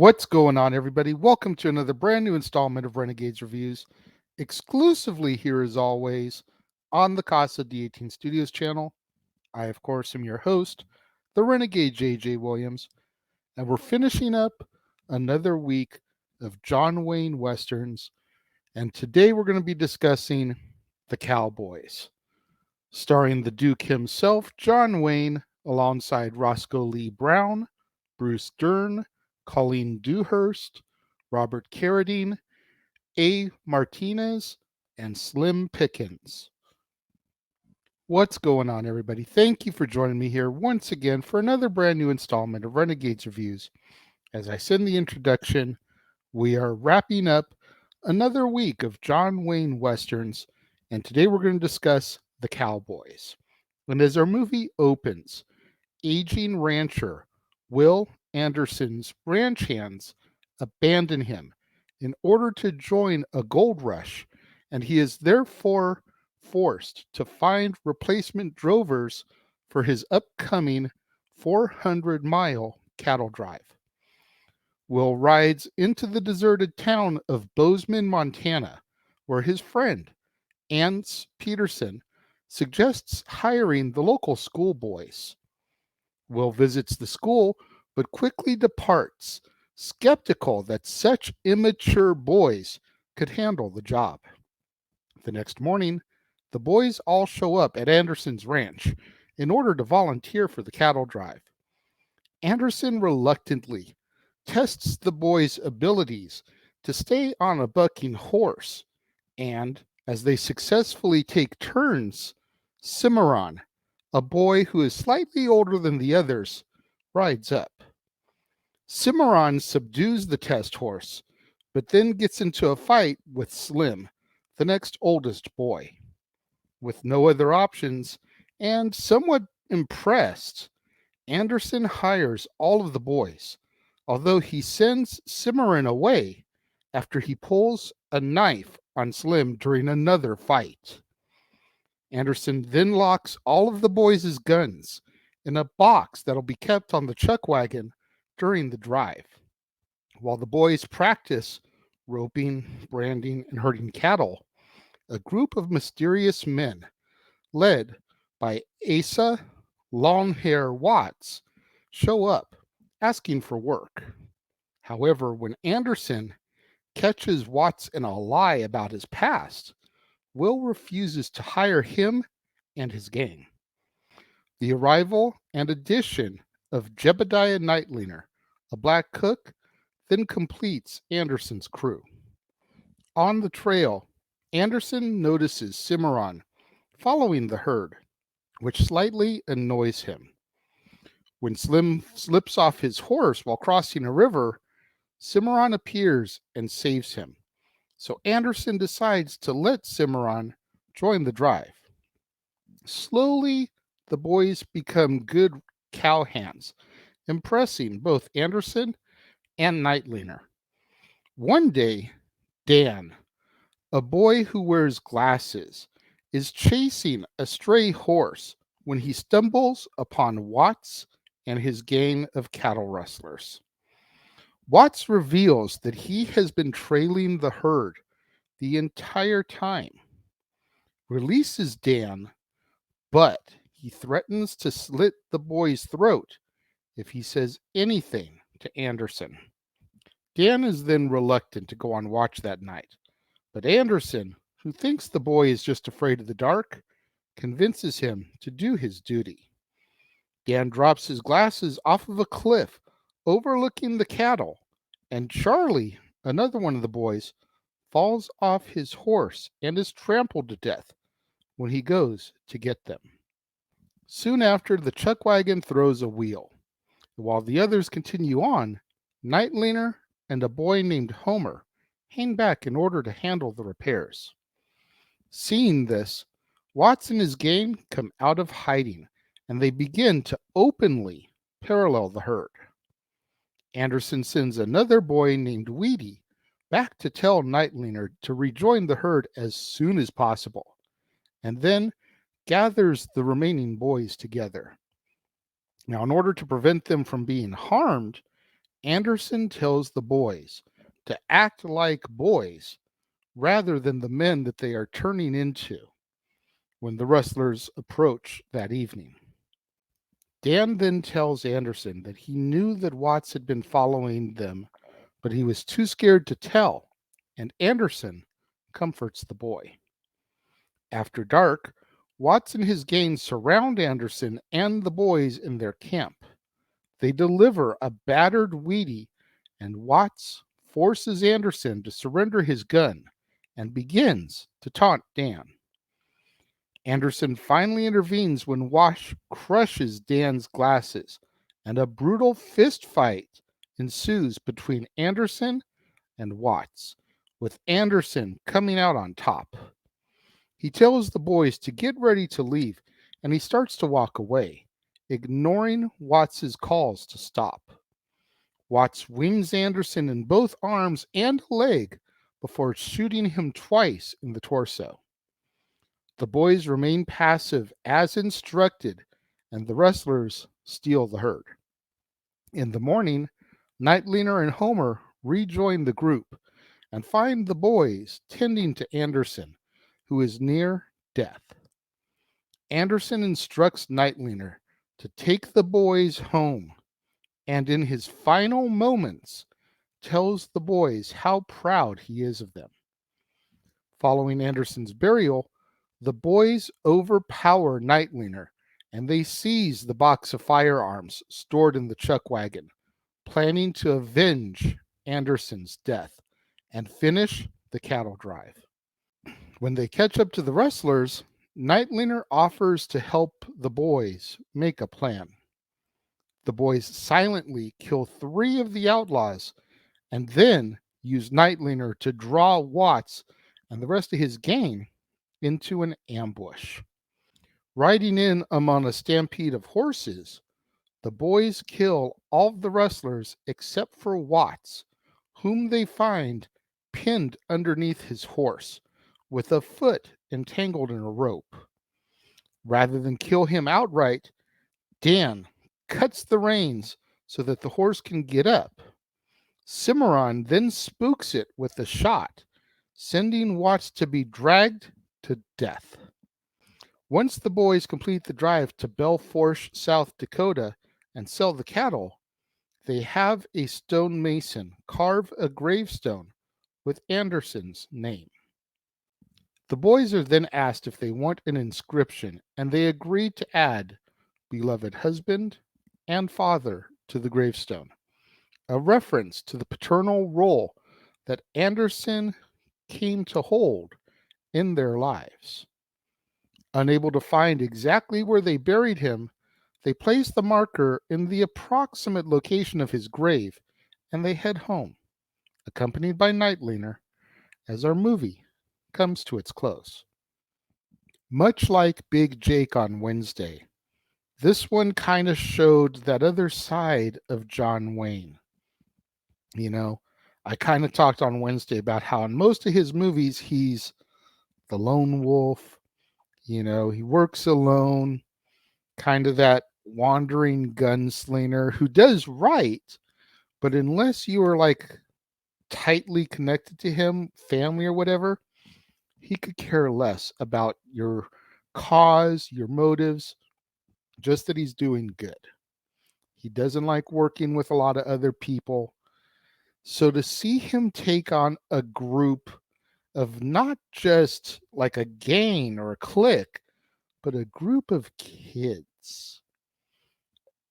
What's going on, everybody? Welcome to another brand new installment of Renegades Reviews, exclusively here as always on the Casa D18 Studios channel. I, of course, am your host, the Renegade JJ Williams, and we're finishing up another week of John Wayne Westerns, and today we're going to be discussing The Cowboys, starring the Duke himself, John Wayne, alongside Roscoe Lee Brown, Bruce Dern, Colleen Dewhurst, Robert Carradine, A. Martinez, and Slim Pickens. What's going on, everybody? Thank you for joining me here once again for another brand new installment of Renegades Reviews. As I said in the introduction, we are wrapping up another week of John Wayne Westerns, and today we're going to discuss The Cowboys. And as our movie opens, aging rancher Will Anderson's ranch hands abandon him in order to join a gold rush, and he is therefore forced to find replacement drovers for his upcoming 400-mile cattle drive. Will rides into the deserted town of Bozeman, Montana, where his friend, Ance Peterson, suggests hiring the local schoolboys. Will visits the school, but quickly departs, skeptical that such immature boys could handle the job. The next morning, the boys all show up at Anderson's ranch in order to volunteer for the cattle drive. Anderson reluctantly tests the boys' abilities to stay on a bucking horse, and as they successfully take turns, Cimarron, a boy who is slightly older than the others, rides up. Cimarron subdues the test horse, but then gets into a fight with Slim, the next oldest boy. With no other options, and somewhat impressed, Anderson hires all of the boys, although he sends Cimarron away after he pulls a knife on Slim during another fight. Anderson then locks all of the boys' guns in a box that'll be kept on the chuck wagon during the drive. While the boys practice roping, branding, and herding cattle, a group of mysterious men, led by Asa Longhair Watts, show up asking for work. However, when Anderson catches Watts in a lie about his past, Will refuses to hire him and his gang. The arrival and addition of Jebediah Nightlinger, a black cook, then completes Anderson's crew. On the trail, Anderson notices Cimarron following the herd, which slightly annoys him. When Slim slips off his horse while crossing a river, Cimarron appears and saves him. So Anderson decides to let Cimarron join the drive. Slowly, the boys become good cowhands, impressing both Anderson and Nightlinger. One day, Dan, a boy who wears glasses, is chasing a stray horse when he stumbles upon Watts and his gang of cattle rustlers. Watts reveals that he has been trailing the herd the entire time, releases Dan, but he threatens to slit the boy's throat if he says anything to Anderson. Dan is then reluctant to go on watch that night, but Anderson, who thinks the boy is just afraid of the dark, convinces him to do his duty. Dan drops his glasses off of a cliff overlooking the cattle, and Charlie, another one of the boys, falls off his horse and is trampled to death when he goes to get them. Soon after, the chuck wagon throws a wheel. While the others continue on, Nightlinger and a boy named Homer hang back in order to handle the repairs. Seeing this, Watts and his gang come out of hiding, and they begin to openly parallel the herd. Anderson sends another boy named Weedy back to tell Nightlinger to rejoin the herd as soon as possible, and then gathers the remaining boys together. Now, in order to prevent them from being harmed, Anderson tells the boys to act like boys rather than the men that they are turning into when the rustlers approach that evening. Dan then tells Anderson that he knew that Watts had been following them, but he was too scared to tell, and Anderson comforts the boy. After dark, Watts and his gang surround Anderson and the boys in their camp. They deliver a battered Wheatie, and Watts forces Anderson to surrender his gun and begins to taunt Dan. Anderson finally intervenes when Wash crushes Dan's glasses, and a brutal fist fight ensues between Anderson and Watts, with Anderson coming out on top. He tells the boys to get ready to leave, and he starts to walk away, ignoring Watts's calls to stop. Watts wings Anderson in both arms and leg before shooting him twice in the torso. The boys remain passive as instructed, and the rustlers steal the herd. In the morning, Nightliner and Homer rejoin the group and find the boys tending to Anderson, who is near death. Anderson instructs Nightliner to take the boys home, and in his final moments tells the boys how proud he is of them. Following Anderson's burial, the boys overpower Nightliner, and they seize the box of firearms stored in the chuck wagon, planning to avenge Anderson's death and finish the cattle drive. When they catch up to the rustlers, Nightliner offers to help the boys make a plan. The boys silently kill 3 of the outlaws and then use Nightliner to draw Watts and the rest of his gang into an ambush. Riding in among a stampede of horses, the boys kill all of the rustlers except for Watts, whom they find pinned underneath his horse, with a foot entangled in a rope. Rather than kill him outright, Dan cuts the reins so that the horse can get up. Cimarron then spooks it with a shot, sending Watts to be dragged to death. Once the boys complete the drive to Belforche, South Dakota, and sell the cattle, they have a stonemason carve a gravestone with Anderson's name. The boys are then asked if they want an inscription, and they agree to add beloved husband and father to the gravestone, a reference to the paternal role that Anderson came to hold in their lives. Unable to find exactly where they buried him, they place the marker in the approximate location of his grave, and they head home, accompanied by Nightliner, as our movie comes to its close. Much like Big Jake on Wednesday, this one kind of showed that other side of John Wayne. You know, I kind of talked on Wednesday about how in most of his movies, he's the lone wolf. You know, he works alone, kind of that wandering gunslinger who does right, but unless you are like tightly connected to him, family or whatever, he could care less about your cause, your motives, just that he's doing good. He doesn't like working with a lot of other people. So to see him take on a group of not just like a gang or a clique, but a group of kids,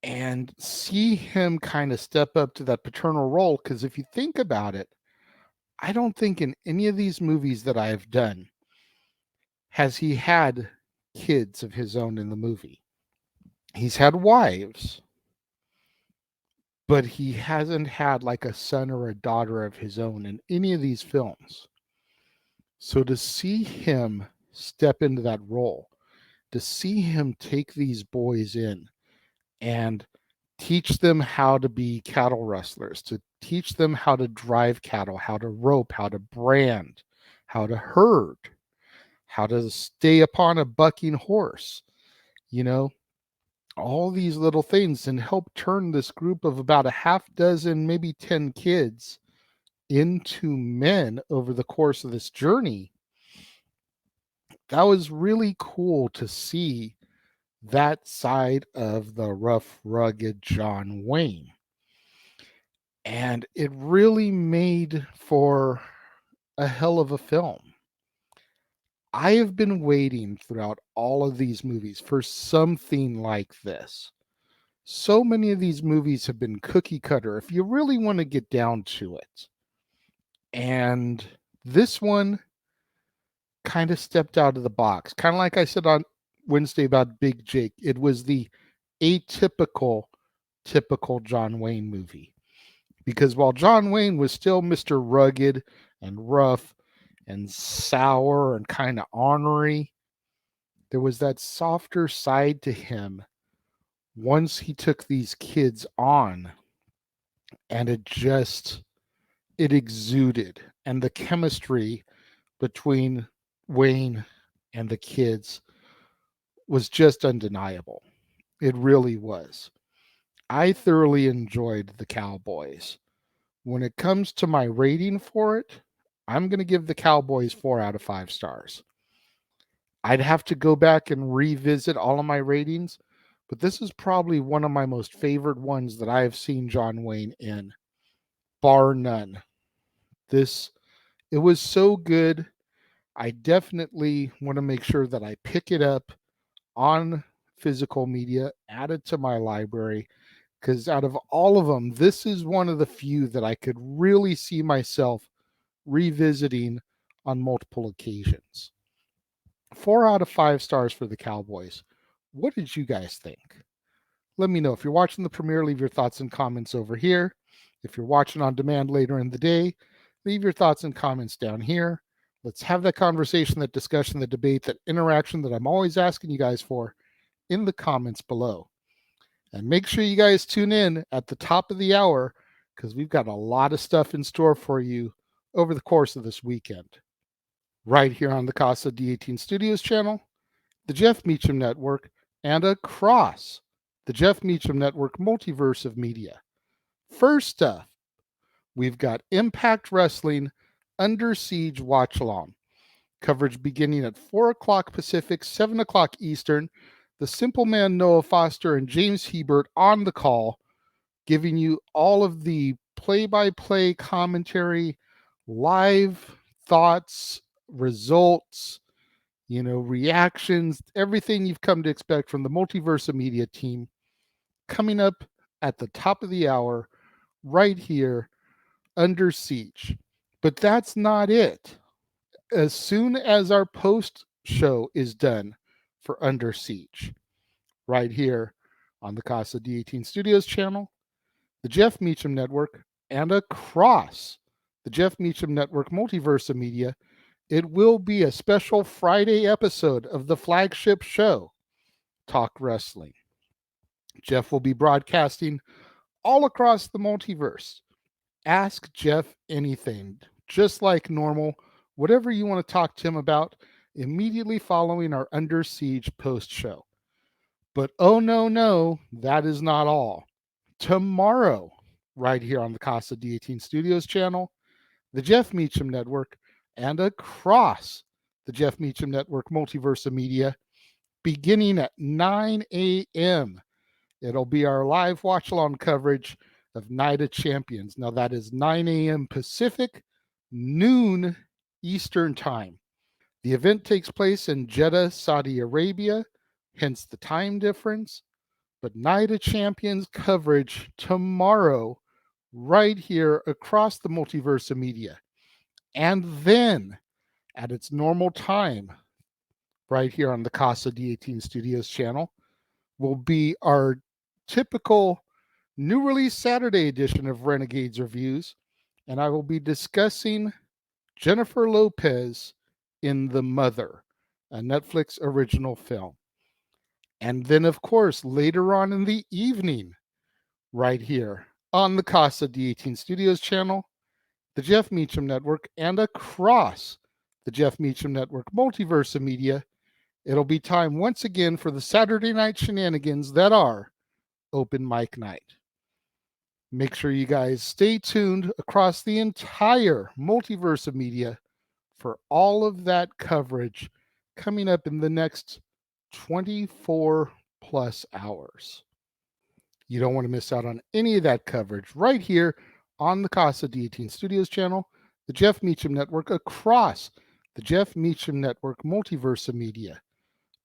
and see him kind of step up to that paternal role, because if you think about it, I don't think in any of these movies that I have done has he had kids of his own in the movie. He's had wives, but he hasn't had like a son or a daughter of his own in any of these films. So to see him step into that role, to see him take these boys in and teach them how to be cattle rustlers, to teach them how to drive cattle, how to rope, how to brand, how to herd, how to stay upon a bucking horse, you know, all these little things and help turn this group of about a half dozen, maybe 10 kids into men over the course of this journey. That was really cool to see that side of the rough, rugged John Wayne. And it really made for a hell of a film. I have been waiting throughout all of these movies for something like this. So many of these movies have been cookie cutter if you really want to get down to it. And this one kind of stepped out of the box. Kind of like I said on Wednesday about Big Jake, it was the atypical, typical John Wayne movie. Because while John Wayne was still Mr. Rugged and rough and sour and kind of ornery, there was that softer side to him once he took these kids on, and it exuded, and the chemistry between Wayne and the kids was just undeniable. It really was. I thoroughly enjoyed the Cowboys. When it comes to my rating for it, I'm going to give the Cowboys 4 out of 5 stars. I'd have to go back and revisit all of my ratings, but this is probably one of my most favorite ones that I have seen John Wayne in, bar none. This It was so good. I definitely want to make sure that I pick it up on physical media, add it to my library, because out of all of them, this is one of the few that I could really see myself revisiting on multiple occasions. 4 out of 5 stars for the Cowboys. What did you guys think? Let me know. If you're watching the premiere, leave your thoughts and comments over here. If you're watching on demand later in the day, leave your thoughts and comments down here. Let's have that conversation, that discussion, that debate, that interaction that I'm always asking you guys for in the comments below. And make sure you guys tune in at the top of the hour because we've got a lot of stuff in store for you over the course of this weekend. Right here on the Casa D18 Studios channel, the Jeff Meacham Network, and across the Jeff Meacham Network multiverse of media. First up, we've got Impact Wrestling Under Siege Watch Along. Coverage beginning at 4 o'clock Pacific, 7 o'clock Eastern. The Simple Man Noah Foster and James Hebert on the call, giving you all of the play-by-play commentary, live thoughts, results, reactions, everything you've come to expect from the Multiverse of Media team coming up at the top of the hour right here, Under Siege. But that's not it. As soon as our post show is done for Under Siege, right here on the Casa D18 Studios channel, the Jeff Meacham Network, and across the Jeff Meacham Network multiverse of media, it will be a special Friday episode of the flagship show, Talk Wrestling. Jeff will be broadcasting all across the multiverse. Ask Jeff anything, just like normal, whatever you want to talk to him about, immediately following our Under Siege post show. But oh no, that is not all. Tomorrow, right here on the Casa D18 Studios channel, the Jeff Meacham Network, and across the Jeff Meacham Network multiverse of media, beginning at 9 a.m. It'll be our live watch along coverage of Night of Champions. Now, that is 9 a.m. Pacific, noon Eastern Time. The event takes place in Jeddah, Saudi Arabia, hence the time difference. But Night of Champions coverage tomorrow, right here across the multiverse of media. And then at its normal time, right here on the Casa D18 Studios channel, will be our typical new release Saturday edition of Renegades Reviews. And I will be discussing Jennifer Lopez in The Mother, a Netflix original film. And then, of course, later on in the evening, right here on the Casa D18 Studios channel, the Jeff Meacham Network, and across the Jeff Meacham Network multiverse of media, It'll be time once again for the Saturday night shenanigans that are open mic night. Make sure you guys stay tuned across the entire multiverse of media for all of that coverage coming up in the next 24 plus hours. You don't want to miss out on any of that coverage right here on the Casa D18 Studios channel, the Jeff Meacham Network, across the Jeff Meacham Network multiverse of media.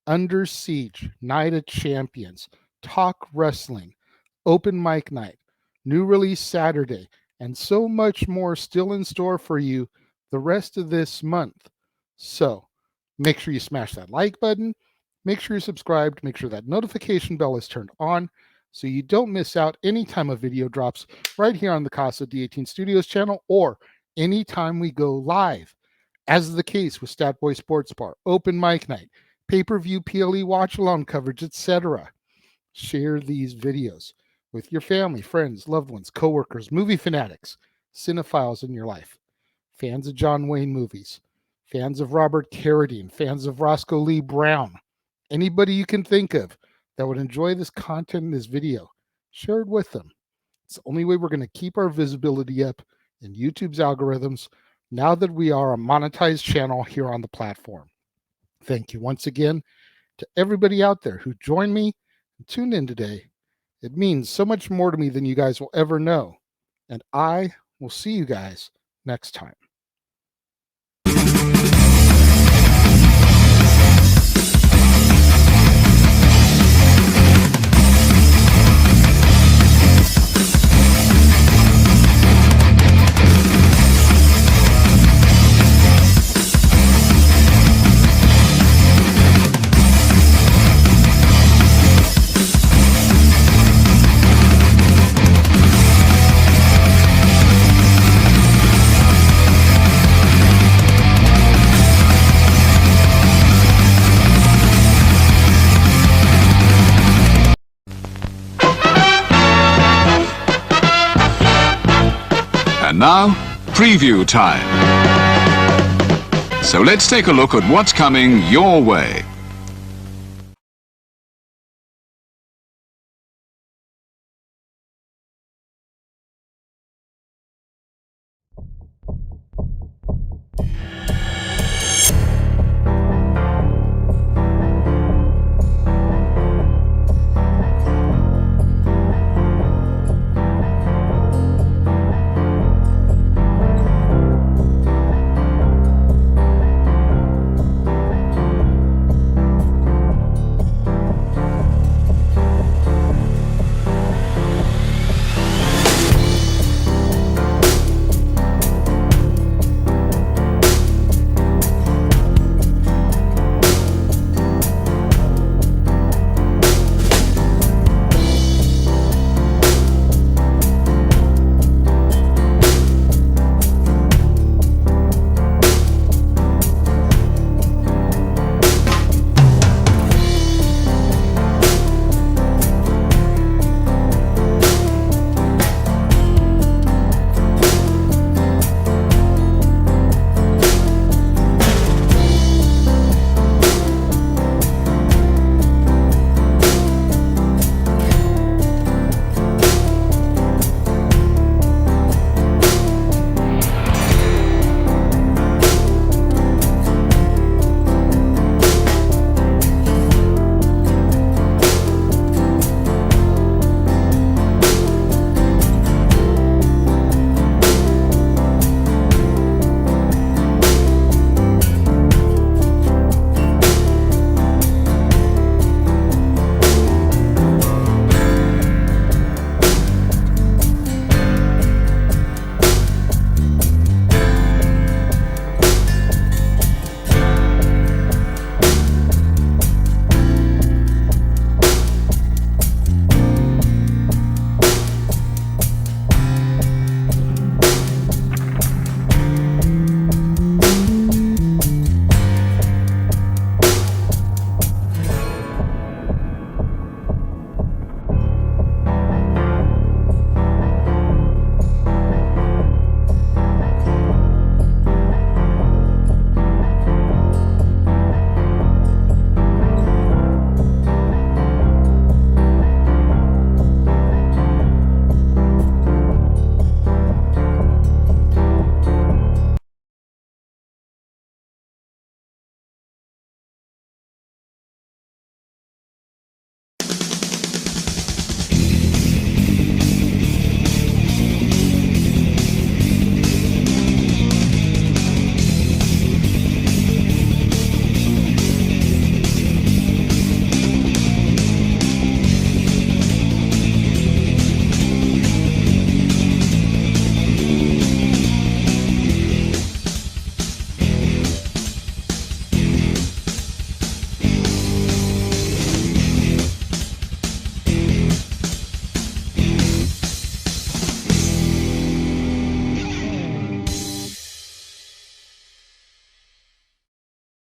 Under Siege, Night of Champions, Talk Wrestling, Open Mic Night, New Release Saturday, and so much more still in store for you the rest of this month. So make sure you smash that like button, make sure you're subscribed, make sure that notification bell is turned on so you don't miss out anytime a video drops right here on the Casa D18 Studios channel or anytime we go live. As is the case with Stat Boy Sports Bar, Open Mic Night, pay-per-view PLE watch-along coverage, etc. Share these videos with your family, friends, loved ones, coworkers, movie fanatics, cinephiles in your life, fans of John Wayne movies, fans of Robert Carradine, fans of Roscoe Lee Brown, anybody you can think of that would enjoy this content in this video, share it with them. It's the only way we're going to keep our visibility up in YouTube's algorithms now that we are a monetized channel here on the platform. Thank you once again to everybody out there who joined me and tuned in today. It means so much more to me than you guys will ever know. And I will see you guys next time. And now, preview time. So let's take a look at what's coming your way.